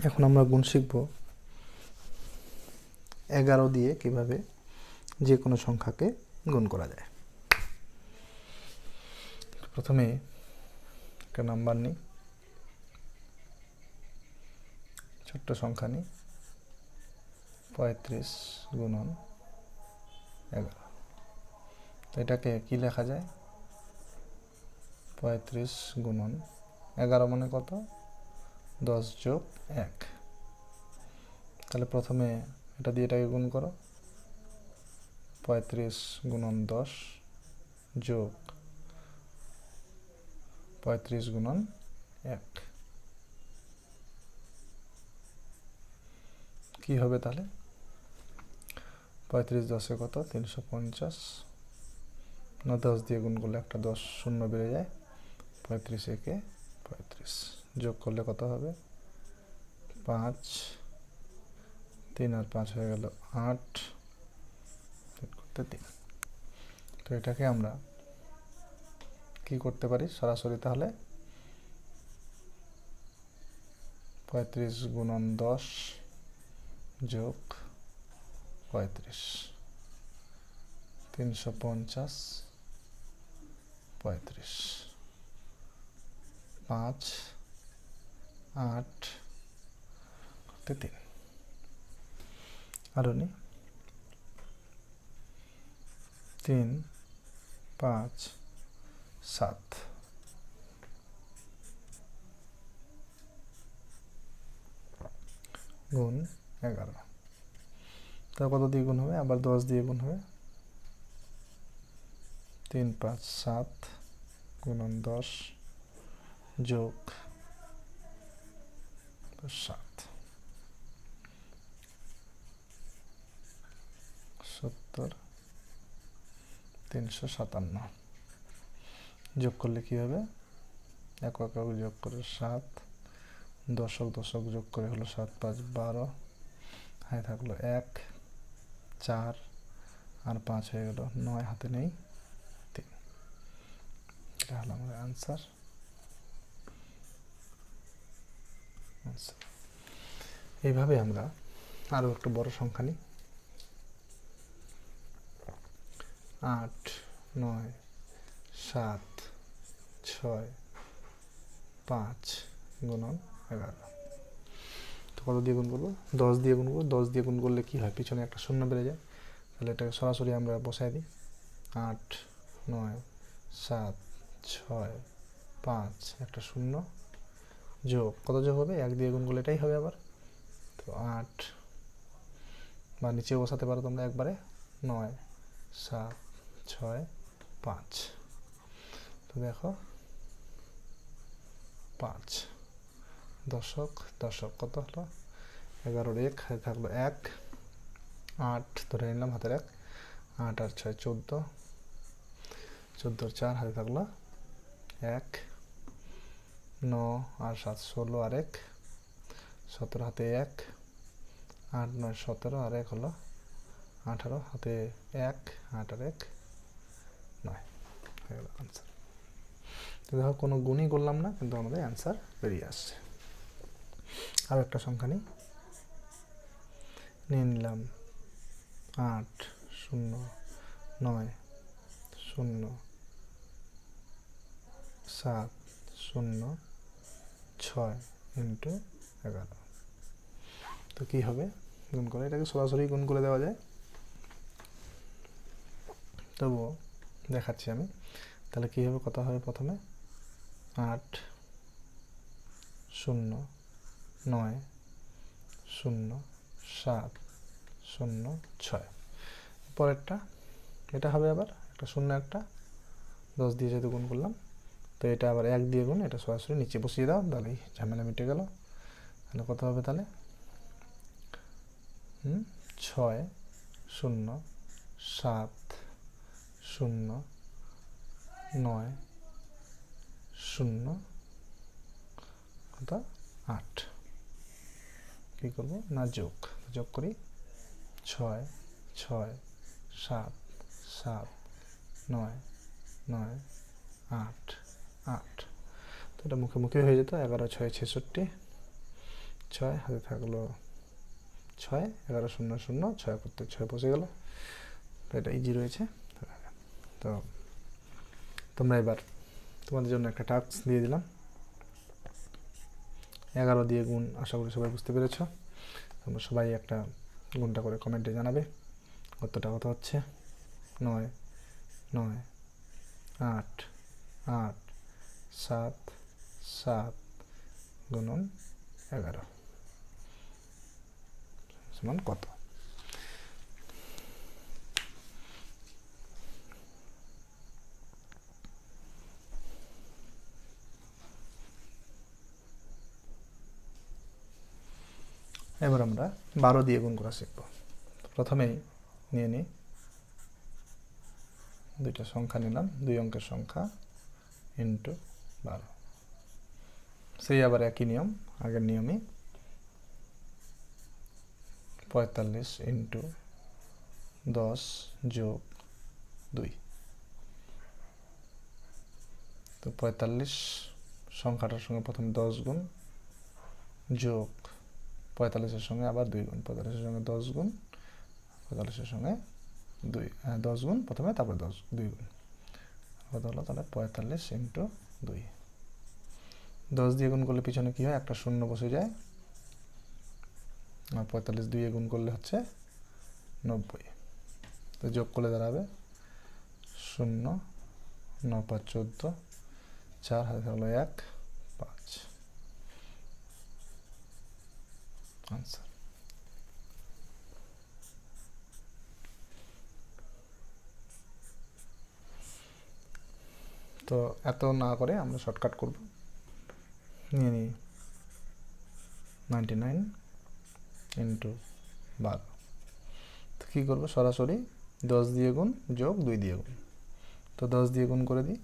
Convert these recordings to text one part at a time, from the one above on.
এখন আমরা গুণ শিখব 11 দিয়ে কিভাবে যে কোনো সংখ্যাকে গুণ করা যায়। প্রথমে একটা নাম্বার নিই, ছোট্ট সংখ্যা নিই, 35 গুণন 11। তো এটাকে কি লেখা যায়? 35 গুণন 11 মানে কত? 10 যোগ 1। তাহলে প্রথমে এটা দিয়ে এটাকে গুণ করো, 35 গুণন 10 যোগ 35 গুণন 1 কি হবে তাহলে? 35 10 কত? 350 না, 10 দিয়ে গুণ করলে একটা 10 শূন্য বেড়ে যায়, 35 একে 35 যোগ করলে কত হবে? 5, 3 আর 5 হয়ে গেল 8, 3। তো এটাকে আমরা কি করতে পারি সরাসরি? তাহলে 35 গুণন 10 যোগ 35, 350, 35, 5, 8, 3। আরো নি 3, 5, 7 গুণ 11। তা কত দিয়ে গুণ হবে? আবার 10 দিয়ে গুণ হবে, 3, 5, 7 গুণন 10 যোগ 7, 70, 357 যোগ করলে কি হবে? একক একক যোগ করে 7, দশক দশক যোগ করে হলো 7, 5, 12, হাতে থাকলো 1, 4 আর 5 হয়ে গেল 9, হাতে নেই 3। এটা হলো আমাদের আনসার। এইভাবে আমরা আরো একটু বড় সংখ্যা নিই, 8, 9, 7, 6, 5 গুণন 11। তো কত দিয়ে গুণ করবো? 10 দিয়ে গুণ করবো। 10 দিয়ে গুণ করলে কি হয়? পিছনে একটা শূন্য বেড়ে যায়, তাহলে এটাকে সরাসরি আমরা বসাই দিই, 8, 9, 7, 6, 5 একটা শূন্য যোগ কত যোগ হবে? 1 দিয়ে গুণ করলে এটাই হবে আবার। তো 8 বা নিচে বসাতে পারো তোমরা একবারে, 9, 7, 6, 5। তো দেখো 5 দশক দশক কত হলো? 11 1 হাতে থাকলো 1, 8 ধরে নিলাম হাতের 1, 8 আর 6 14, 14 4 হাতে থাকলো 1, 9 আর 7 16 আর 1, 17 হাতে 1, 8 9 17 আর 1 হলো 18, হাতে 1, 8 আর 1 9 হয়ে গেল আনসার। তো দেখো কোনো গুণই করলাম না, কিন্তু আমাদের অ্যান্সার বেরিয়ে আসছে। আর একটা সংখ্যা নিয়ে নিলাম 8 0 9 0 7 0 6 ইন্টু 11। তো কি হবে গুণ করে? এটাকে সরাসরি গুণ করে দেওয়া যায়, তবুও দেখাচ্ছি আমি। তাহলে কি হবে? কত হবে? প্রথমে 8 0 9 0 7 0 6। পরেরটা এটা হবে আবার একটা শূন্য, একটা 10 দিয়ে যেহেতু গুণ করলাম, তো এটা আবার 1 দিয়ে গুণ, এটা সরাসরি নিচে বসিয়ে দাও, তাহলেই ঝামেলা মিটে গেল। তাহলে কত হবে? তাহলে 6 0 7 0 9 0 কত? 8। কী করবো না? যোগ করি, 6 6 7 7 9 9 8 8। তো এটা মুখে মুখে হয়ে যেত, 11 6 66, 6 হাতে থাকলো 6, 11 0 0, 6 করতে 6 বসে গেল। তো এটা ইজি রয়েছে। তো তোমরা এবার তোমাদের জন্য একটা টাস্ক দিয়ে দিলাম। 11 দিয়ে গুণ আশা করি সবাই বুঝতে পেরেছ। তোমরা সবাই একটা গুণটা করে কমেন্টে জানাবে কতটা কত হচ্ছে। 9 9 8 8 7 7 গুণন 11 সমান কত? এবার আমরা 12 দিয়ে গুণ করা শিখব। প্রথমেই নিয়ে নিই দুইটা সংখ্যা নিলাম, 2 অঙ্কের সংখ্যা ইন্টু 12। সেই আবার একই নিয়ম, আগের নিয়মই 45 ইন্টু 10 যোগ 2। তো 45 সংখ্যাটার সঙ্গে প্রথমে 10 গুণ যোগ 45-এর সঙ্গে আবার 2 গুণ, 45-এর সঙ্গে 10 গুণ, 45-এর সঙ্গে 2, 10 গুণ প্রথমে, তারপর 2 গুণ, কত হলো তাহলে 45 ইন্টু 2। 10 দিয়ে গুণ করলে পিছনে কি হয়, একটা শূন্য বসে যায়, আর 45 দিয়ে গুণ করলে হচ্ছে 90। তো যোগ করলে দাঁড়াবে 0 9 5 14, 4 হাতে থাকলো 1 5। আনসার। তো এত না করে আমরা শর্টকাট করব, নিয়ে নিই 99 ইন্টু 12। তো কী করবো, সরাসরি 10 দিয়ে গুণ যোগ 2 দিয়ে গুণ। তো 10 দিয়ে গুণ করে দিই,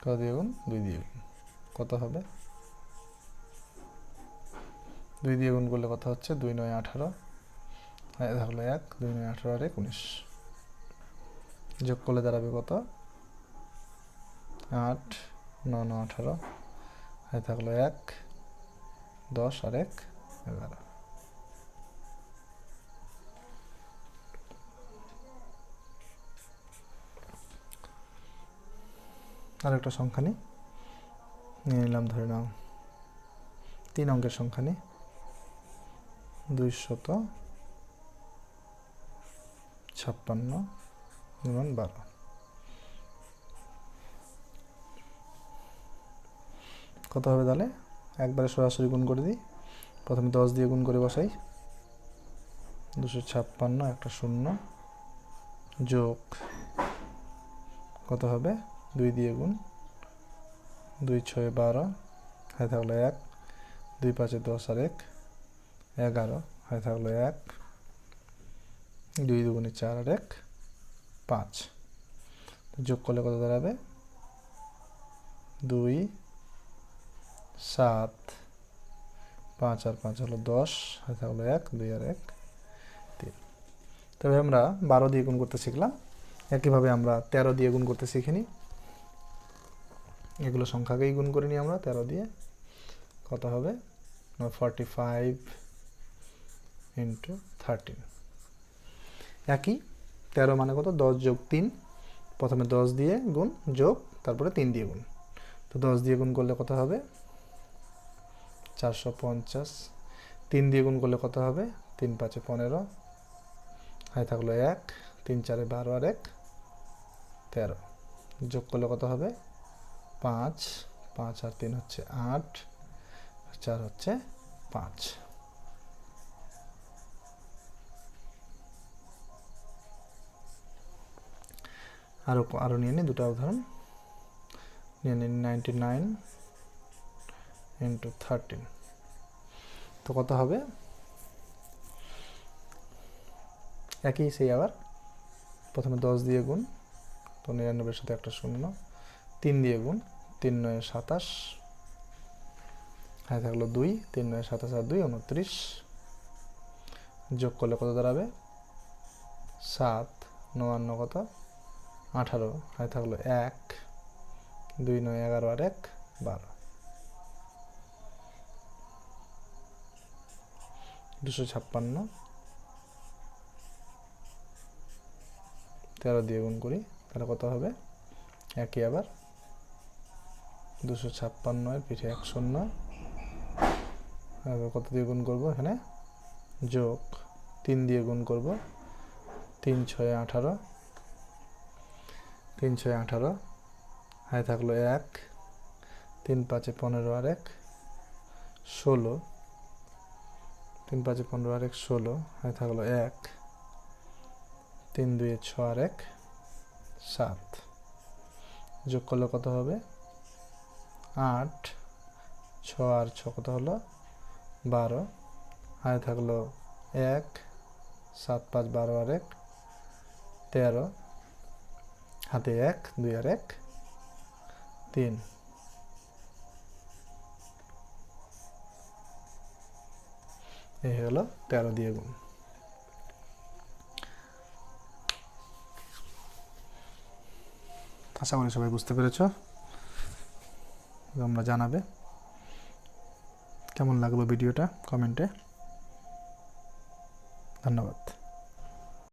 কত দিয়ে গুণ, 2 দিয়ে গুণ, কত হবে 2 দিয়ে গুণ করলে কত হচ্ছে, 2 9 18, থাকলো 1, 2 9 18 আর 19, যোগ করলে দাঁড়াবে কত 8 9 9 18, থাকলো 1 10 আর 1 11। আর একটা সংখ্যা নিয়ে নিলাম, ধরে নাও 3 অঙ্কের সংখ্যা নিই 256 গুণন 12। কত হবে তাহলে, একবারে সরাসরি গুণ করে দিই, প্রথমে 10 দিয়ে গুণ করে বসাই, 256 একটা শূন্য যোগ কত হবে 2 দিয়ে গুণ, 2 6 12, থাকলো 1, 2 5 10 আর 1 11, থাকলো 1, 2 দুগুণে 4 আর 1 5। যোগ করলে কত দাঁড়াবে 2 7 5 আর 5 হলো 10, থাকলো 1 2 আর 1 3। তবে আমরা 12 দিয়ে গুণ করতে শিখলাম, একইভাবে আমরা 13 দিয়ে গুণ করতে শিখিনি। এগুলো সংখ্যাকেই গুণ করে নিই আমরা 13 দিয়ে, কত হবে 45 ইন্টু 13। একই 13 মানে কত, 10 যোগ 3, প্রথমে 10 দিয়ে গুণ যোগ তারপরে 3 দিয়ে গুণ। তো 10 দিয়ে গুণ করলে কত হবে 450, 3 দিয়ে গুণ করলে কত হবে 3 5 15, থাকলো 1 3 4 12 আর 1 13, যোগ করলে কত হবে 5 5 আর 3 হচ্ছে 8, 4 হচ্ছে 5। আরও নিয়ে নিই দুটো উদাহরণ, নিয়ে নিন 99 ইন্টু 13। তো কত হবে, একই সেই আবার প্রথমে 10 দিয়ে গুণ, তো 99-এর সাথে একটা শূন্য, 3 দিয়ে গুণ, 3 9 27, থাকলো 2, 3 9 27 আর 2 29, যোগ করলে কত দাঁড়াবে 7 9 কত 18, থাকলো 1 2 9 11 আর 1 12, 256, 13 দিয়ে গুণ করি তাহলে কত হবে, একই আবার 256 এর পিঠে 1 শূন্য, কত দিয়ে গুণ করব, এখানে যোগ 3 দিয়ে গুণ করব, 3 6 18, 3 6 18, হাতে থাকলো 1, 3 5 15 আর 1 16, 3 5 15 আর 1 16, হাতে থাকলো 1, 3 2 6 আর 1 7, যোগ করলে কত হবে 8, 6 আর 6 কত হলো 12, হাতে থাকলো 1, 7 5 12 আর 1 13, হাতে 1 2 আর 1 3, এই হলো 13 দিয়ে গুণ। আশা করি সবাই বুঝতে পেরেছো, তোমরা জানাবে কেমন লাগলো ভিডিওটা কমেন্টে। ধন্যবাদ।